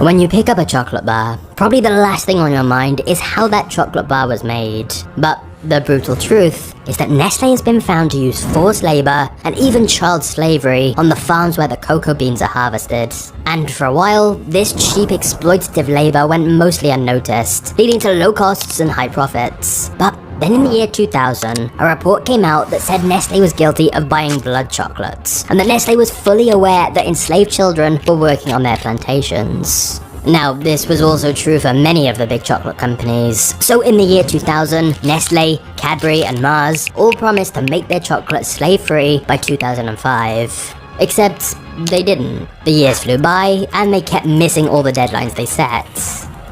When you pick up a chocolate bar, probably the last thing on your mind is how that chocolate bar was made. But the brutal truth is that Nestle has been found to use forced labor and even child slavery on the farms where the cocoa beans are harvested. And for a while, this cheap exploitative labor went mostly unnoticed, leading to low costs and high profits. But then in the year 2000, a report came out that said Nestle was guilty of buying blood chocolates, and that Nestle was fully aware that enslaved children were working on their plantations. Now, this was also true for many of the big chocolate companies. So in the year 2000, Nestle, Cadbury, and Mars all promised to make their chocolate slave-free by 2005. Except, they didn't. The years flew by, and they kept missing all the deadlines they set.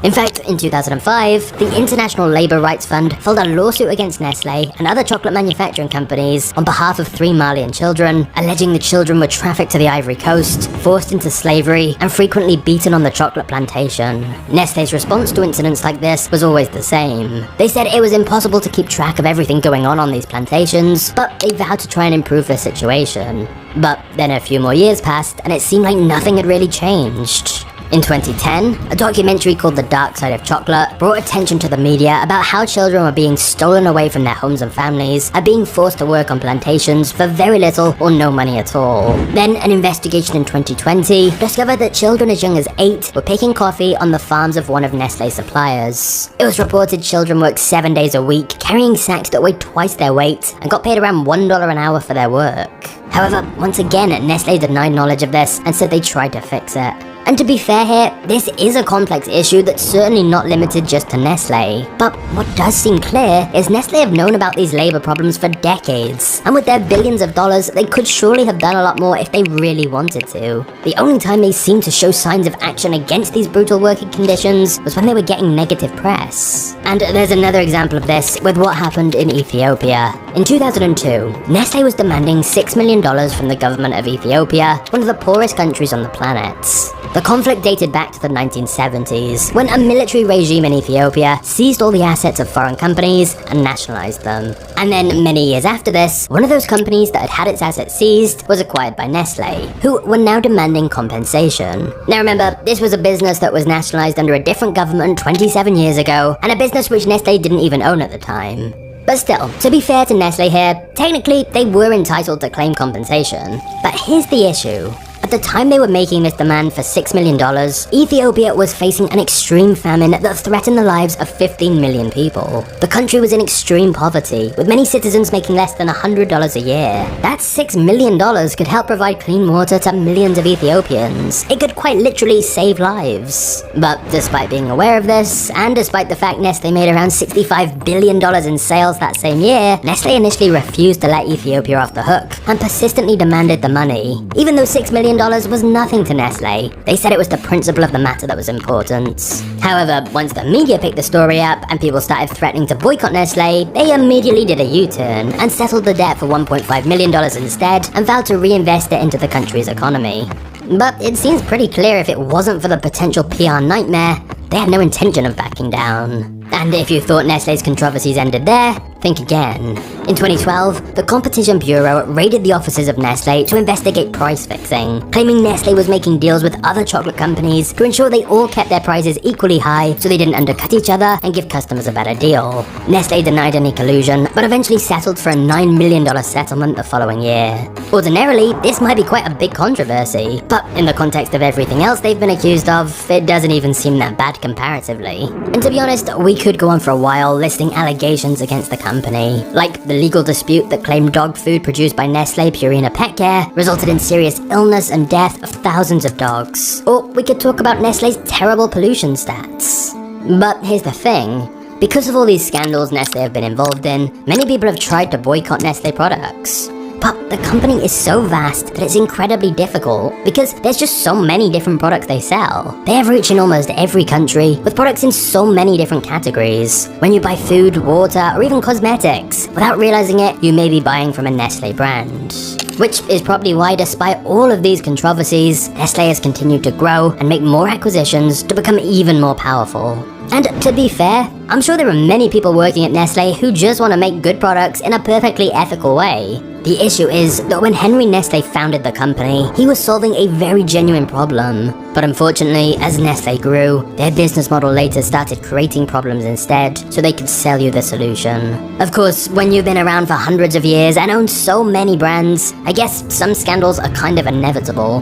In fact, in 2005, the International Labour Rights Fund filed a lawsuit against Nestle and other chocolate manufacturing companies on behalf of 3 Malian children, alleging the children were trafficked to the Ivory Coast, forced into slavery, and frequently beaten on the chocolate plantation. Nestle's response to incidents like this was always the same. They said it was impossible to keep track of everything going on these plantations, but they vowed to try and improve their situation. But then a few more years passed, and it seemed like nothing had really changed. In 2010, a documentary called The Dark Side of Chocolate brought attention to the media about how children were being stolen away from their homes and families and being forced to work on plantations for very little or no money at all. Then an investigation in 2020 discovered that children as young as 8 were picking coffee on the farms of one of Nestle's suppliers. It was reported children worked 7 days a week, carrying sacks that weighed twice their weight, and got paid around $1 an hour for their work. However, once again, Nestle denied knowledge of this and said they tried to fix it. And to be fair here, this is a complex issue that's certainly not limited just to Nestle. But what does seem clear is Nestle have known about these labor problems for decades, and with their billions of dollars, they could surely have done a lot more if they really wanted to. The only time they seemed to show signs of action against these brutal working conditions was when they were getting negative press. And there's another example of this with what happened in Ethiopia. In 2002, Nestle was demanding $6 million from the government of Ethiopia, one of the poorest countries on the planet. The conflict dated back to the 1970s, when a military regime in Ethiopia seized all the assets of foreign companies and nationalized them. And then, many years after this, one of those companies that had had its assets seized was acquired by Nestle, who were now demanding compensation. Now remember, this was a business that was nationalized under a different government 27 years ago, and a business which Nestle didn't even own at the time. But still, to be fair to Nestle here, technically they were entitled to claim compensation. But here's the issue. At the time they were making this demand for $6 million, Ethiopia was facing an extreme famine that threatened the lives of 15 million people. The country was in extreme poverty, with many citizens making less than $100 a year. That $6 million could help provide clean water to millions of Ethiopians. It could quite literally save lives. But despite being aware of this, and despite the fact Nestle made around $65 billion in sales that same year, Nestle initially refused to let Ethiopia off the hook, and persistently demanded the money. Even though $6 million was nothing to Nestle, they said it was the principle of the matter that was important. However, once the media picked the story up and people started threatening to boycott Nestle, they immediately did a U-turn and settled the debt for $1.5 million instead and vowed to reinvest it into the country's economy. But it seems pretty clear if it wasn't for the potential PR nightmare, they had no intention of backing down. And if you thought Nestle's controversies ended there, think again. In 2012, the Competition Bureau raided the offices of Nestle to investigate price fixing, claiming Nestle was making deals with other chocolate companies to ensure they all kept their prices equally high so they didn't undercut each other and give customers a better deal. Nestle denied any collusion, but eventually settled for a $9 million settlement the following year. Ordinarily, this might be quite a big controversy, but in the context of everything else they've been accused of, it doesn't even seem that bad comparatively. And to be honest, we could go on for a while listing allegations against the company, like the legal dispute that claimed dog food produced by Nestle Purina Pet Care resulted in serious illness and death of thousands of dogs. Or we could talk about Nestle's terrible pollution stats. But here's the thing. Because of all these scandals Nestle have been involved in, many people have tried to boycott Nestle products. But the company is so vast that it's incredibly difficult because there's just so many different products they sell. They have reach in almost every country with products in so many different categories. When you buy food, water, or even cosmetics, without realizing it, you may be buying from a Nestle brand. Which is probably why, despite all of these controversies, Nestle has continued to grow and make more acquisitions to become even more powerful. And to be fair, I'm sure there are many people working at Nestle who just want to make good products in a perfectly ethical way. The issue is that when Henry Nestle founded the company, he was solving a very genuine problem. But unfortunately, as Nestle grew, their business model later started creating problems instead, so they could sell you the solution. Of course, when you've been around for hundreds of years and own so many brands, I guess some scandals are kind of inevitable.